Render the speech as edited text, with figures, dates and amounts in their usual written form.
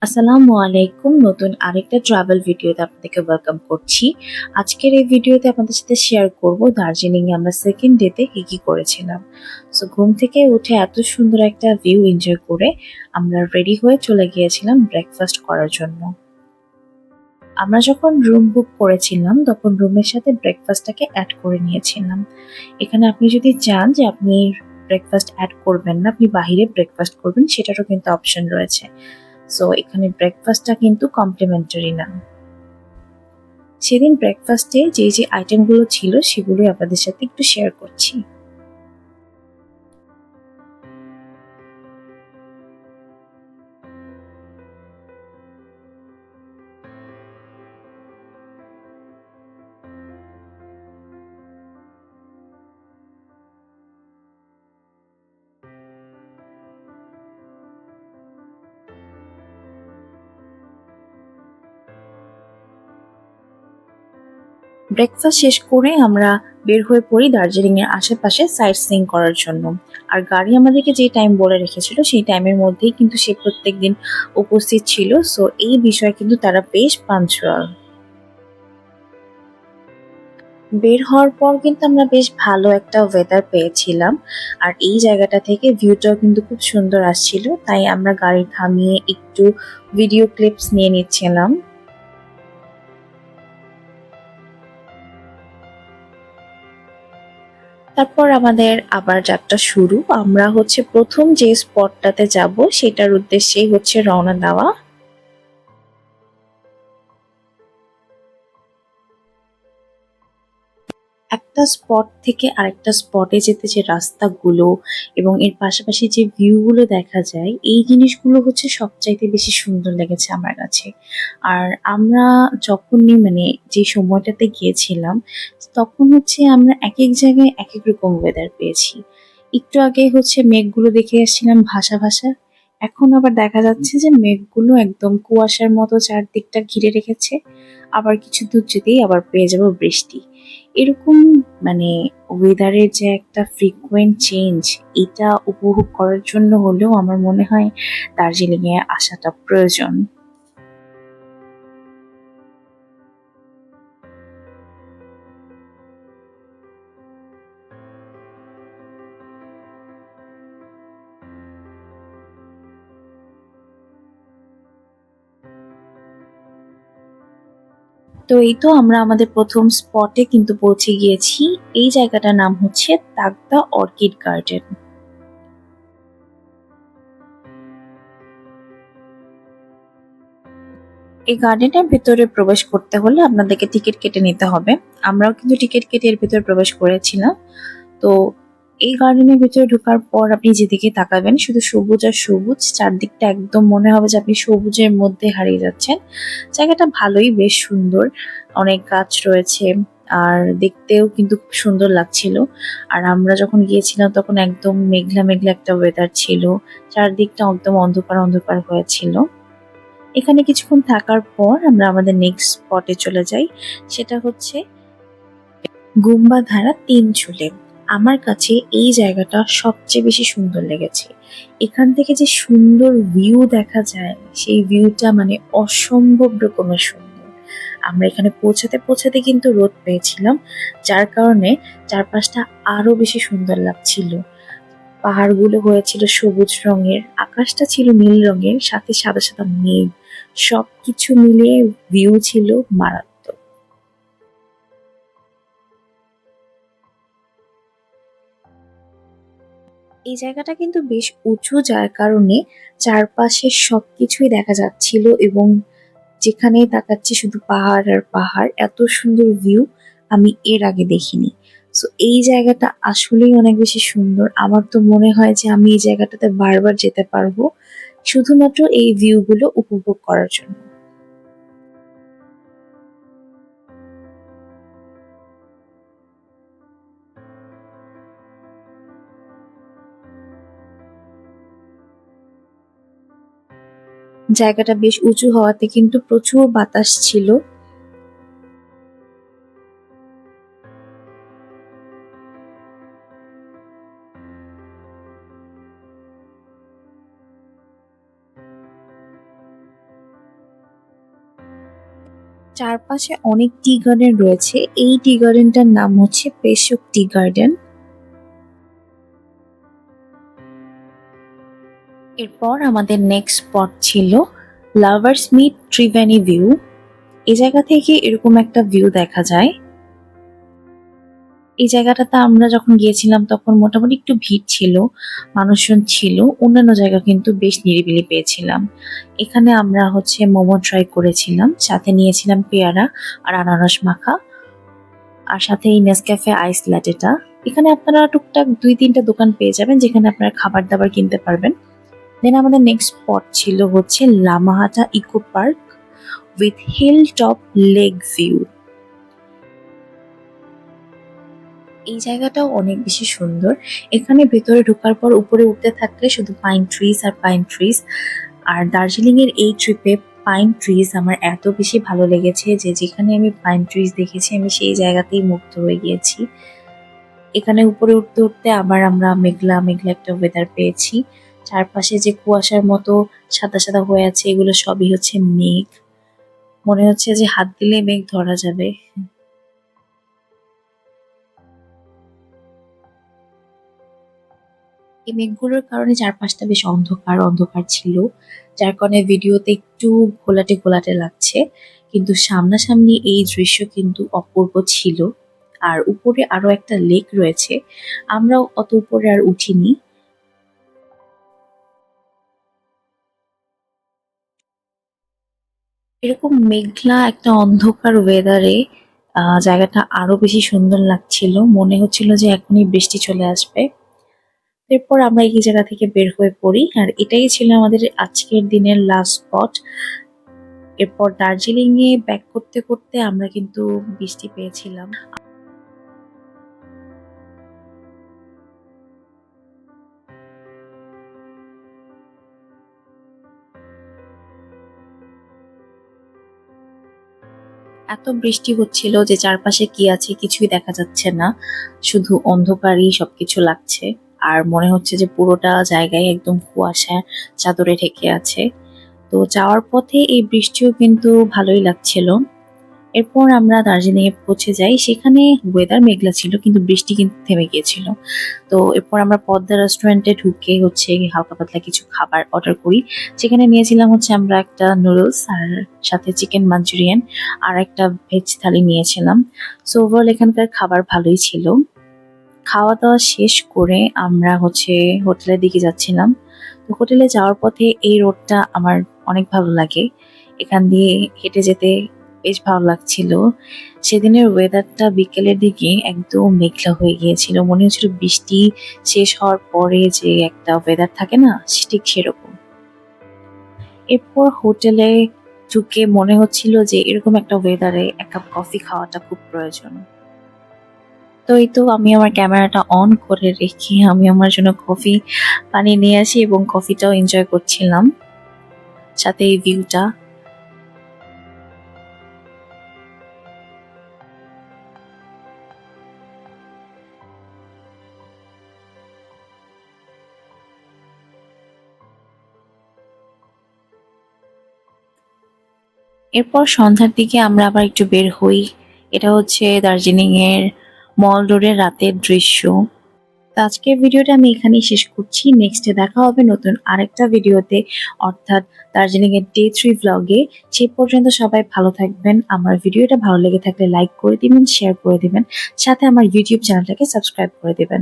আসসালামু আলাইকুম। নতুন আরেকটা ট্রাভেল ভিডিওতে আপনাদেরকে ওয়েলকাম করছি। আজকের এই ভিডিওতে আপনাদের সাথে শেয়ার করব দার্জিলিং এ আমরা সেকেন্ড ডে তে কি করেছিলাম। সো ঘুম থেকে উঠে এত সুন্দর একটা ভিউ এনজয় করে আমরা রেডি হয়ে চলে গিয়েছিলাম ব্রেকফাস্ট করার জন্য। আমরা যখন রুম বুক করেছিলাম তখন রুমের সাথে ব্রেকফাস্টটাকে এড করে নিয়েছিলাম। এখানে আপনি যদি চান যে আপনি ব্রেকফাস্ট এড করবেন না, আপনি বাহিরে ব্রেকফাস্ট করবেন সেটারও কিন্তু অপশন রয়েছে। সো এখানে ব্রেকফাস্টটা কিন্তু কমপ্লিমেন্টারি না। সেদিন ব্রেকফাস্টে যে আইটেমগুলো ছিল সেগুলোই আপনাদের সাথে একটু শেয়ার করছি। ব্রেকফাস্ট শেষ করে আমরা বের হয়ে পড়ি দার্জিলিং এর আশেপাশে সাইট সিইং করার জন্য। আর গাড়ি আমাদেরকে যে টাইম বলে রেখেছিল সেই টাইমের মধ্যেই কিন্তু সে প্রত্যেকদিন উপস্থিত ছিল। সো এই বিষয়ে কিন্তু তারা বেশ পাঞ্চুয়াল। বের হওয়ার পর কিন্তু আমরা বেশ ভালো একটা ওয়েদার পেয়েছিলাম। আর এই জায়গাটা থেকে ভিউটাও কিন্তু খুব সুন্দর আসছিল। তাই আমরা গাড়ি থামিয়ে একটু ভিডিও ক্লিপস নিয়ে নিচ্ছিলাম। তারপর আমাদের আবার যাত্রা শুরু। আমরা হচ্ছে ১ম যে স্পটটাতে যাব সেটার উদ্দেশ্যেই হচ্ছে রওনা দেওয়া। একটা স্পট থেকে আরেকটা স্পটে যেতে যে রাস্তাগুলো এবং এর পাশাপাশি যে ভিউ গুলো দেখা যায় এই জিনিসগুলো হচ্ছে সবচাইতে বেশি সুন্দর লেগেছে আমার কাছে। আর আমরা যখনই মানে যে সময়টাতে গিয়েছিলাম তখন হচ্ছে আমরা একেক জায়গায় একেক রকম ওয়েদার পেয়েছি। একটু আগে হচ্ছে মেঘগুলো দেখে আসছিলাম ভাসা, ভাসা। এখন আবার দেখা যাচ্ছে যে মেঘগুলো একদম কুয়াশার মতো চারদিকটা ঘিরে রেখেছে। আবার কিছু দূর যেতেই আবার পেয়ে যাব বৃষ্টি। এরকম মানে ওয়েদারের যে একটা ফ্রিকোয়েন্ট চেঞ্জ এটা উপভোগ করার জন্য হলেও আমার মনে হয় দার্জিলিং এ আসাটা প্রয়োজন। তো এই তো আমরা আমাদের ১ম স্পটে কিন্তু পৌঁছে গিয়েছি। এই জায়গাটার নাম হচ্ছে তাকদা অর্কিড গার্ডেন। এই গার্ডেনের ভেতরে প্রবেশ করতে হলে আপনাদেরকে টিকিট কেটে নিতে হবে। আমরাও কিন্তু টিকিট কেটে এর ভেতরে প্রবেশ করেছিলাম। তো এই গার্ডেনের ভেতরে ঢোকার পর আপনি যেদিকে তাকাবেন শুধু সবুজ আর সবুজ। চারদিকটা একদম মনে হবে যে আপনি সবুজের মধ্যে হারিয়ে যাচ্ছেন। জায়গাটা ভালোই, বেশ সুন্দর। অনেক গাছ রয়েছে আর দেখতেও কিন্তু খুব সুন্দর লাগছিল। আর আমরা যখন গিয়েছিলাম তখন একদম মেঘলা, মেঘলা একটা ওয়েদার ছিল। চারদিকটা একদম অন্ধকার, অন্ধকার হয়েছিল। এখানে কিছুক্ষণ থাকার পর আমরা আমাদের নেক্সট স্পটে চলে যাই। সেটা হচ্ছে গুম্বাধারা ৩ চুলে। আমার কাছে এই জায়গাটা সবচেয়ে বেশি সুন্দর লেগেছে। এখান থেকে যে সুন্দর ভিউ দেখা যায়, সেই ভিউটা মানে অসম্ভব রকমের সুন্দর। আমরা এখানে পৌঁছাতে, পৌঁছাতে কিন্তু রোদ পেয়েছিলাম। যার কারণে চারপাশটা আরো বেশি সুন্দর লাগছিল। পাহাড়গুলো হয়েছিল সবুজ রঙের, আকাশটা ছিল নীল রঙের, সাথে সাদা, সাদা মেঘ। সবকিছু মিলিয়ে ভিউ ছিল মারাত্মক। এই জায়গাটা কিন্তু বেশ উঁচু যার কারণে চারপাশে সবকিছুই দেখা যাচ্ছিল এবং যেখানেই তাকাচ্ছি শুধু পাহাড় আর পাহাড়। এত সুন্দর ভিউ আমি এর আগে দেখিনি। সো এই জায়গাটা আসলেই অনেক বেশি সুন্দর। আমার তো মনে হয় যে আমি এই জায়গাটাতে বারবার যেতে পারবো শুধুমাত্র এই ভিউ গুলো উপভোগ করার জন্য। জায়গাটা বেশ উঁচু হওয়াতে কিন্তু প্রচুর বাতাস ছিল। চারপাশে অনেক টি গার্ডেন রয়েছে। এই টি গার্ডেনটার নাম হচ্ছে পেশক টি গার্ডেন। এরপর আমাদের নেক্সট স্পট ছিল লাভার্স মিট ত্রিবেণী ভিউ। এই জায়গা থেকে এরকম একটা ভিউ দেখা যায়। এই জায়গাটাতে আমরা যখন গিয়েছিলাম তখন মোটামুটি একটু ভিড় ছিল, মানুষজন ছিল। অন্যান্য জায়গা কিন্তু বেশ নিরিবিলি পেয়েছিলাম। এখানে আমরা হচ্ছে মোমো ট্রাই করেছিলাম, সাথে নিয়েছিলাম পেয়ারা আর আনারস মাখা, আর সাথে এই নেসক্যাফে আইস ল্যাটেটা। এখানে আপনারা টুকটাক ২-৩টা দোকান পেয়ে যাবেন যেখানে আপনারা খাবার দাবার কিনতে পারবেন। দেন আমাদের নেক্সট স্পট ছিল হচ্ছে Lamahatta eco park with hill top lake view. এই জায়গাটাও অনেক বেশি সুন্দর। এখানে ভেতরে ঢোকার পর উপরে উঠতে থাকলে শুধু পাইন ট্রিজ আর পাইন ট্রিজ। আর দার্জিলিং এর এই ট্রিপে পাইন ট্রিজ আমার এত বেশি ভালো লেগেছে যে যেখানে আমি পাইন ট্রিজ দেখেছি আমি সেই জায়গাতেই মুগ্ধ হয়ে গিয়েছি। এখানে উপরে উঠতে উঠতে আবার আমরা মেঘলা মেঘলা একটা ওয়েদার পেয়েছি। চারপাশে যে কুয়াশার মতো সাদা সাদা হয়ে আছে এগুলো সবই হচ্ছে মেঘ। মনে হচ্ছে যে হাত দিলে মেঘ ধরা যাবে। এই মেঘগুলোর কারণে চারপাশটা বেশ অন্ধকার অন্ধকার ছিল, যার কারণে ভিডিওতে একটু ঘোলাটে ঘোলাটে লাগছে, কিন্তু সামনাসামনি এই দৃশ্য কিন্তু অপূর্ব ছিল। আর উপরে আরো একটা লেক রয়েছে, আমরাও অত উপরে আর উঠিনি। এরকম মেঘলা একটা অন্ধকার ওয়েদারে জায়গাটা আরো বেশি সুন্দর লাগছিল, মনে হচ্ছিল যে এখনই বৃষ্টি চলে আসবে। এরপর আমরা এই জায়গা থেকে বের হয়ে পড়ি, আর এটাই ছিল আমাদের আজকের দিনের লাস্ট স্পট। এরপর দার্জিলিং এ ব্যাক করতে করতে আমরা কিন্তু বৃষ্টি পেয়েছিলাম। এত বৃষ্টি হচ্ছিল যে চারপাশে কি আছে কিছুই দেখা যাচ্ছে না, শুধু অন্ধকারই সবকিছু লাগছে। আর মনে হচ্ছে যে পুরোটা জায়গায় একদম কুয়াশার চাদরে ঢেকে আছে। তো যাওয়ার পথে এই বৃষ্টিও কিন্তু ভালোই লাগছিল। এরপর আমরা দার্জিলিং এ পৌঁছে যাই, সেখানে ওয়েদার মেঘলা ছিল কিন্তু বৃষ্টি কিন্তু থেমে গিয়েছিল। তো এরপর আমরা পদ্মা রেস্টুরেন্টে ঢুকে হচ্ছে হালকা পাতলা কিছু খাবার অর্ডার করি। সেখানে নিয়েছিলাম হচ্ছে আমরা একটা নুডলস আর সাথে চিকেন মাঞ্চুরিয়ান আর একটা ভেজ থালি নিয়েছিলাম। সো ওভারঅল এখানকার খাবার ভালোই ছিল। খাওয়া দাওয়া শেষ করে আমরা হচ্ছে হোটেলের দিকে যাচ্ছিলাম। তো হোটেলে যাওয়ার পথে এই রোডটা আমার অনেক ভালো লাগে, এখান দিয়ে হেঁটে যেতে বেশ ভালো লাগছিল। সেদিনের ওয়েদারটা বিকেলের দিকে একদম মেঘলা হয়ে গিয়েছিল, মনে হচ্ছিল বৃষ্টি শেষ হওয়ার পরে যে একটা ওয়েদার থাকে না, ঠিক সেরকম। এরপর হোটেলে ঢুকে মনে হচ্ছিল যে এরকম একটা ওয়েদারে এক কাপ কফি খাওয়াটা খুব প্রয়োজন। তো এই তো আমি আমার ক্যামেরাটা অন করে রেখে আমি আমার জন্য কফি বানিয়ে নিয়ে আসি এবং কফিটাও এনজয় করছিলাম, সাথে এই ভিউটা। এরপর সন্ধ্যার দিকে আমরা আবার একটু বের হই। এটা হচ্ছে দার্জিলিং এর মল রোডের রাতের দৃশ্য। তো আজকের ভিডিওটা আমি এখানেই শেষ করছি। নেক্সট ডে দেখা হবে নতুন আরেকটা ভিডিওতে, অর্থাৎ দার্জিলিং এর ডে 3 ভ্লগে। সেই পর্যন্ত সবাই ভালো থাকবেন। আমার ভিডিওটা ভালো লেগে থাকলে লাইক করে দিবেন, শেয়ার করে দিবেন, সাথে আমার ইউটিউব চ্যানেলটাকে সাবস্ক্রাইব করে দিবেন।